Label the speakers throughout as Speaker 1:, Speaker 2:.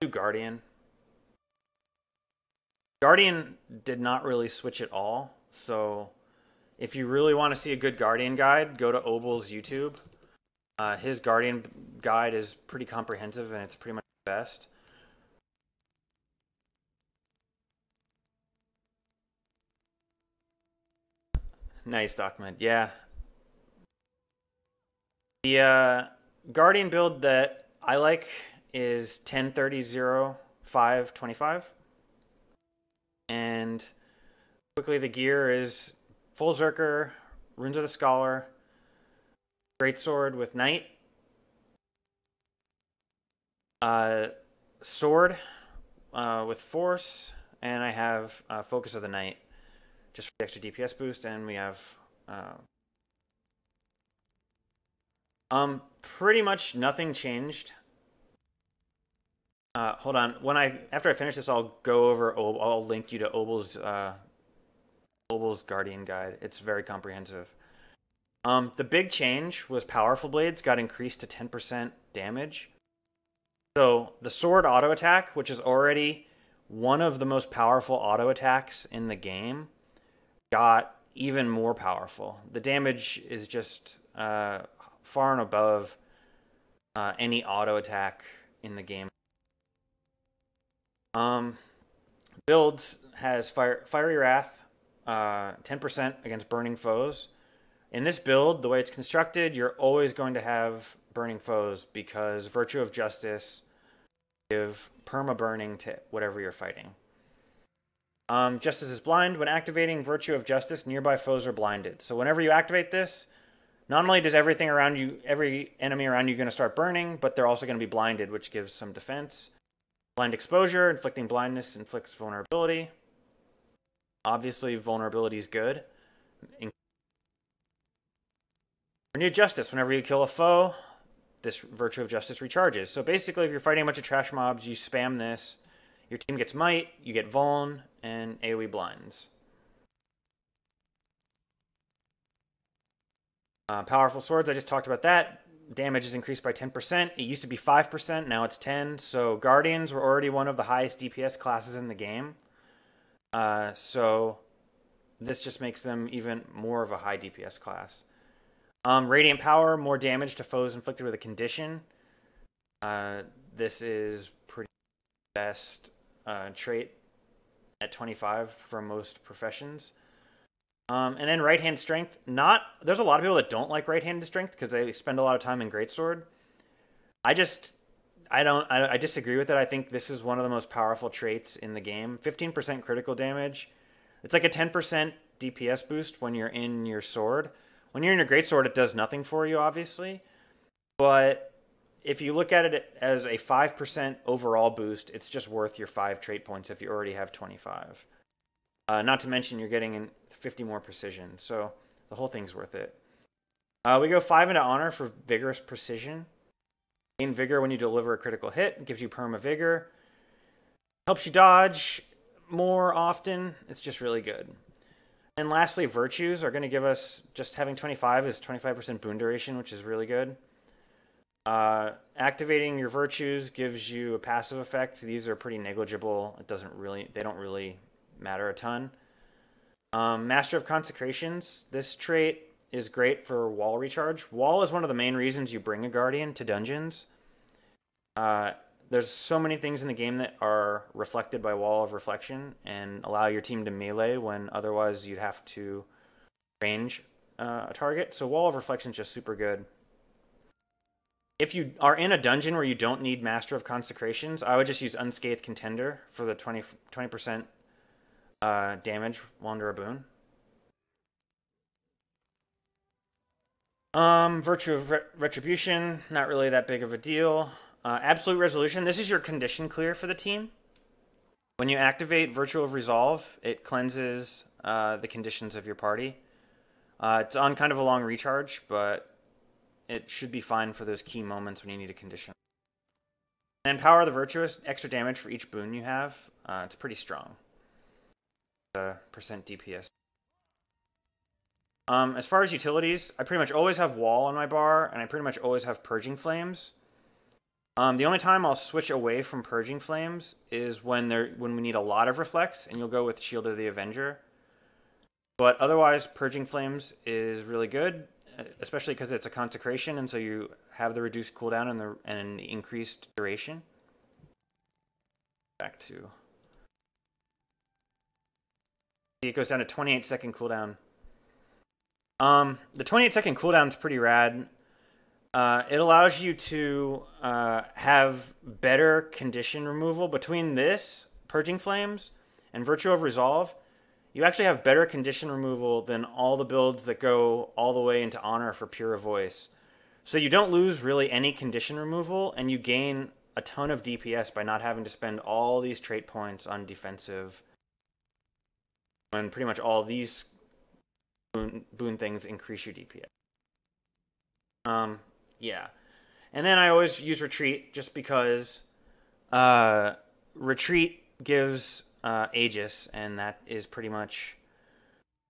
Speaker 1: Do Guardian. Guardian did not really switch at all, so if you really want to see a good Guardian guide, go to Obel's YouTube. His Guardian guide is pretty comprehensive, and it's pretty much the best. Nice document. Yeah. The Guardian build that I like is 10-30-0-5-25. And quickly, the gear is full Zerker, Runes of the Scholar, Greatsword with Knight, Sword with Force, and I have Focus of the Knight just for the extra DPS boost, and we have pretty much nothing changed. Hold on. After I finish this, I'll go over. I'll link you to Obel's Guardian guide. It's very comprehensive. The big change was Powerful Blades got increased to 10% damage. So the sword auto attack, which is already one of the most powerful auto attacks in the game, got even more powerful. The damage is just far and above any auto attack in the game. Builds has Fiery Wrath, 10% against burning foes. In this build, the way it's constructed, you're always going to have burning foes because Virtue of Justice give perma burning to whatever you're fighting. Justice is blind. When activating Virtue of Justice, nearby foes are blinded. So whenever you activate this, not only does every enemy around you going to start burning, but they're also going to be blinded, which gives some defense. Blind Exposure, inflicting blindness inflicts vulnerability. Obviously, vulnerability is good. Renewed Justice. Whenever you kill a foe, this Virtue of Justice recharges. So basically, if you're fighting a bunch of trash mobs, you spam this. Your team gets Might, you get Vuln, and AoE blinds. Powerful Swords, I just talked about that. Damage is increased by 10%. It used to be 5%, now it's 10%. So Guardians were already one of the highest DPS classes in the game. So this just makes them even more of a high DPS class. Radiant Power, more damage to foes inflicted with a condition. This is pretty best trait at 25 for most professions. And then right-hand strength. There's a lot of people that don't like right-handed strength because they spend a lot of time in Greatsword. I disagree with it. I think this is one of the most powerful traits in the game. 15% critical damage. It's like a 10% DPS boost when you're in your sword. When you're in your Greatsword, it does nothing for you, obviously. But if you look at it as a 5% overall boost, it's just worth your 5 trait points if you already have 25. Not to mention you're getting in 50 more precision, so the whole thing's worth it. We go 5 into Honor for Vigorous Precision. Gain Vigor when you deliver a critical hit. It gives you Perma Vigor. Helps you dodge more often. It's just really good. And lastly, Virtues are going to give us, just having 25 is 25% boon duration, which is really good. Activating your Virtues gives you a passive effect. These are pretty negligible. They don't really matter a ton. Master of Consecrations. This trait is great for wall recharge. Wall is one of the main reasons you bring a Guardian to dungeons. There's so many things in the game that are reflected by Wall of Reflection and allow your team to melee when otherwise you'd have to range a target. So Wall of Reflection is just super good. If you are in a dungeon where you don't need Master of Consecrations, I would just use Unscathed Contender for the 20% damage while under a boon. Virtue of Retribution, not really that big of a deal. Absolute Resolution, this is your condition clear for the team. When you activate Virtue of Resolve, it cleanses the conditions of your party. It's on kind of a long recharge, but it should be fine for those key moments when you need a condition. And Power of the Virtuous, extra damage for each boon you have. It's pretty strong. Percent DPS. As far as utilities, I pretty much always have Wall on my bar, and I pretty much always have Purging Flames. The only time I'll switch away from Purging Flames is when we need a lot of reflex, and you'll go with Shield of the Avenger. But otherwise, Purging Flames is really good, especially because it's a consecration, and so you have the reduced cooldown and the increased duration. Back to... It goes down to 28-second cooldown. The 28-second cooldown is pretty rad. It allows you to have better condition removal. Between this, Purging Flames, and Virtue of Resolve, you actually have better condition removal than all the builds that go all the way into Honor for Pure Voice. So you don't lose really any condition removal, and you gain a ton of DPS by not having to spend all these trait points on defensive. When pretty much all these boon things increase your DPS. Yeah. And then I always use Retreat just because Retreat gives Aegis, and that is pretty much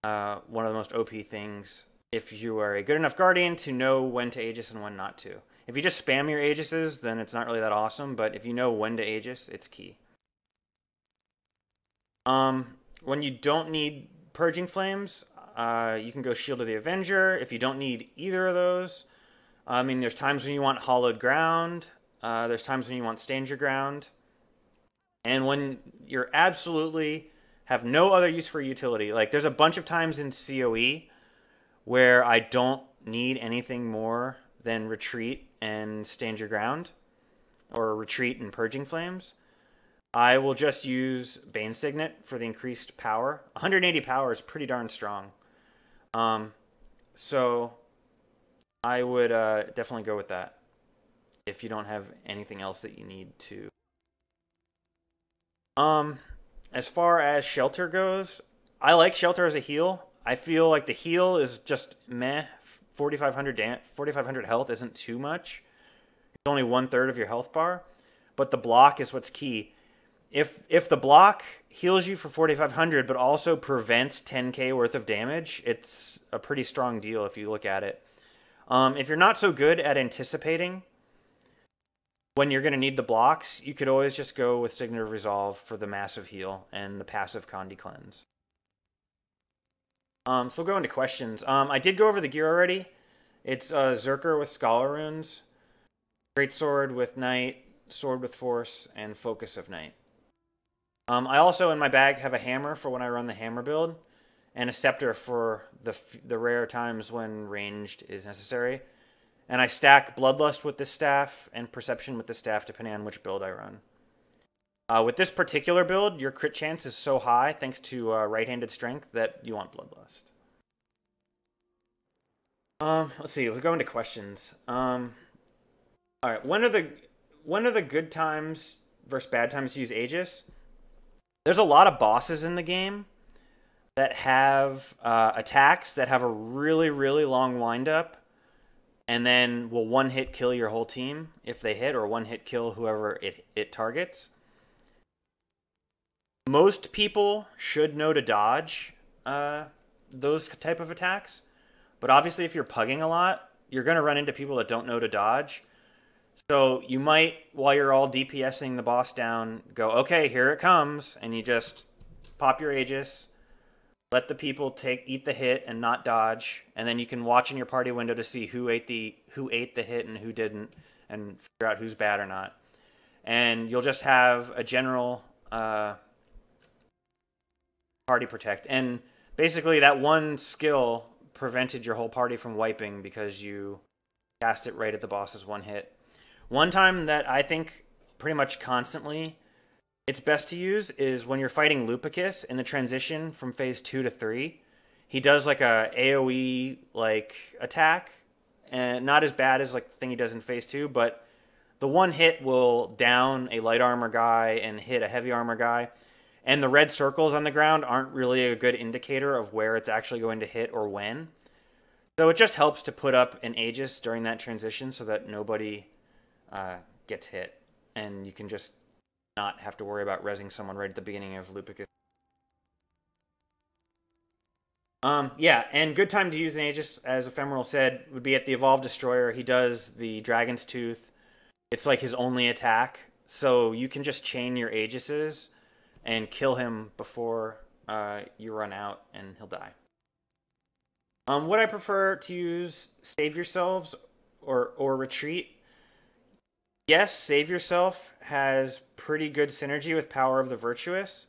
Speaker 1: one of the most OP things if you are a good enough Guardian to know when to Aegis and when not to. If you just spam your Aegises, then it's not really that awesome, but if you know when to Aegis, it's key. When you don't need Purging Flames, you can go Shield of the Avenger. If you don't need either of those, I mean, there's times when you want Hallowed Ground. There's times when you want Stand Your Ground. And when you're absolutely have no other use for utility, like there's a bunch of times in CoE where I don't need anything more than Retreat and Stand Your Ground, or Retreat and Purging Flames. I will just use Bane Signet for the increased power. 180 power is pretty darn strong. So I would definitely go with that if you don't have anything else that you need to. As far as Shelter goes, I like Shelter as a heal. I feel like the heal is just meh. 4,500 health isn't too much. It's only 1/3 of your health bar, but the block is what's key. If the block heals you for 4,500 but also prevents 10k worth of damage, it's a pretty strong deal if you look at it. If you're not so good at anticipating when you're going to need the blocks, you could always just go with Signet of Resolve for the massive heal and the passive Condi Cleanse. So we'll go into questions. I did go over the gear already. It's Zerker with Scholar Runes, Greatsword with Knight, Sword with Force, and Focus of Knight. I also, in my bag, have a hammer for when I run the hammer build, and a scepter for the rare times when ranged is necessary. And I stack Bloodlust with this staff and Perception with this staff, depending on which build I run. With this particular build, your crit chance is so high, thanks to right-handed strength, that you want Bloodlust. Let's see. We'll go into questions. All right. When are the good times versus bad times to use Aegis? There's a lot of bosses in the game that have attacks that have a really, really long windup, and then will one-hit kill your whole team if they hit, or one-hit kill whoever it targets. Most people should know to dodge those type of attacks, but obviously if you're pugging a lot, you're going to run into people that don't know to dodge. So you might, while you're all DPSing the boss down, go, okay, here it comes, and you just pop your Aegis, let the people eat the hit and not dodge, and then you can watch in your party window to see who ate the hit and who didn't, and figure out who's bad or not. And you'll just have a general party protect. And basically that one skill prevented your whole party from wiping because you cast it right at the boss's one hit. One time that I think pretty much constantly it's best to use is when you're fighting Lupicus in the transition from phase 2 to 3. He does like a AoE like attack, and not as bad as like the thing he does in phase 2, but the one hit will down a light armor guy and hit a heavy armor guy. And the red circles on the ground aren't really a good indicator of where it's actually going to hit or when. So it just helps to put up an Aegis during that transition so that nobody gets hit, and you can just not have to worry about rezzing someone right at the beginning of Lupicus. Yeah, and good time to use an Aegis, as Ephemeral said, would be at the Evolved Destroyer. He does the Dragon's Tooth, It's like his only attack. So you can just chain your Aegises and kill him before you run out, and he'll die. Would I prefer to use Save Yourselves or Retreat? Yes, Save Yourself has pretty good synergy with Power of the Virtuous,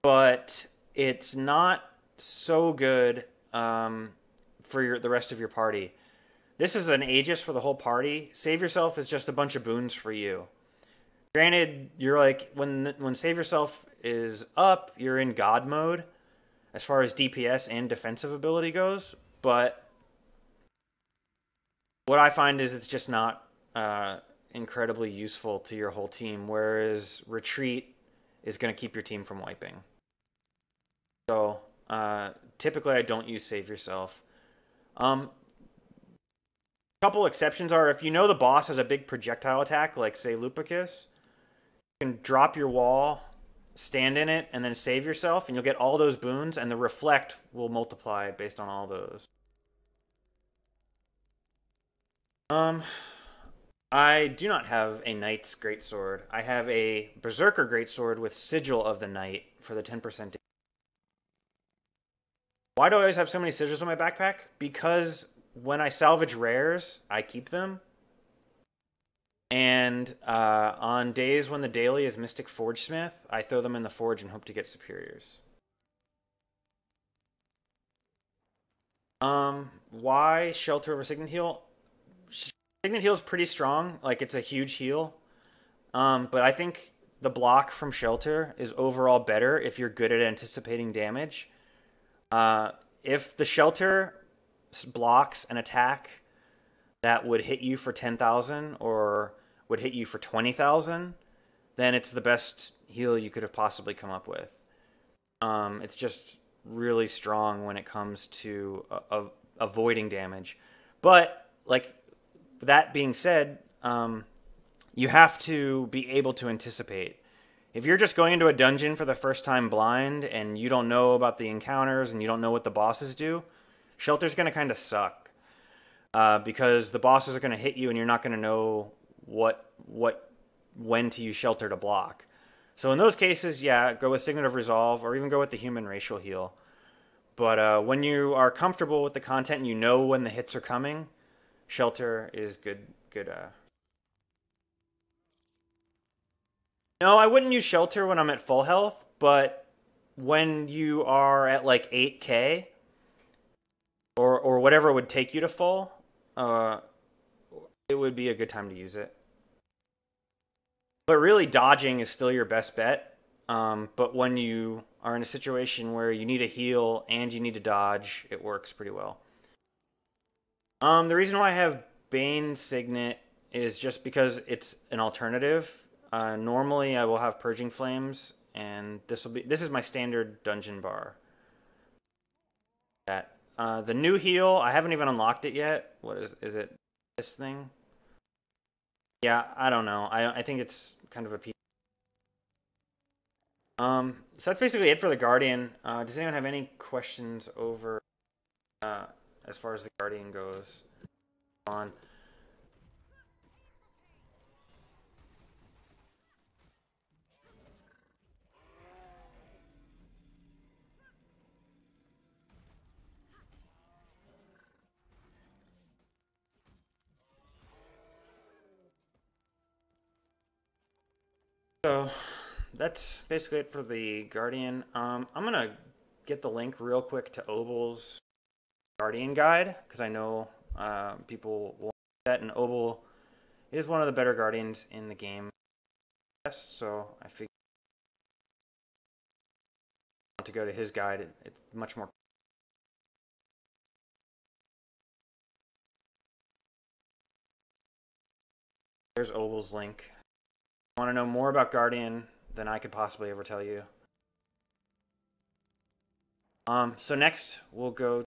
Speaker 1: but it's not so good for the rest of your party. This is an Aegis for the whole party. Save Yourself is just a bunch of boons for you. Granted, you're like when Save Yourself is up, you're in God mode as far as DPS and defensive ability goes, but what I find is it's just not incredibly useful to your whole team, whereas Retreat is going to keep your team from wiping. So typically I don't use Save Yourself. A couple exceptions are if you know the boss has a big projectile attack, like say Lupicus, you can drop your wall, stand in it, and then save yourself, and you'll get all those boons, and the reflect will multiply based on all those. I do not have a Knight's Greatsword. I have a Berserker Greatsword with Sigil of the Knight for the 10%. Why do I always have so many sigils in my backpack? Because when I salvage rares, I keep them. And on days when the daily is Mystic Forgesmith, I throw them in the forge and hope to get superiors. Why Shelter over Signet Heal? Signet Heal is pretty strong. Like, it's a huge heal. But I think the block from Shelter is overall better if you're good at anticipating damage. If the Shelter blocks an attack that would hit you for 10,000 or would hit you for 20,000, then it's the best heal you could have possibly come up with. It's just really strong when it comes to avoiding damage. But, like, that being said, you have to be able to anticipate. If you're just going into a dungeon for the first time blind and you don't know about the encounters and you don't know what the bosses do, Shelter's going to kind of suck. Because the bosses are going to hit you and you're not going to know when to use Shelter to block. So in those cases, yeah, go with Signet of Resolve or even go with the Human Racial Heal. But when you are comfortable with the content and you know when the hits are coming, Shelter is good. No, I wouldn't use Shelter when I'm at full health, but when you are at like 8k or whatever it would take you to full, it would be a good time to use it. But really, dodging is still your best bet. But when you are in a situation where you need a heal and you need to dodge, it works pretty well. The reason why I have Bane Signet is just because it's an alternative. Normally, I will have Purging Flames, and this is my standard dungeon bar. The new heal, I haven't even unlocked it yet. What is it? This thing? Yeah, I don't know. I think it's kind of a piece. So that's basically it for the Guardian. Does anyone have any questions over as far as the Guardian goes? On. So that's basically it for the Guardian. I'm gonna get the link real quick to Obel's Guardian guide because I know people will like that, and Obel is one of the better Guardians in the game. So I figured to go to his guide. It's much more. There's Obel's link. If you want to know more about Guardian than I could possibly ever tell you. So next we'll go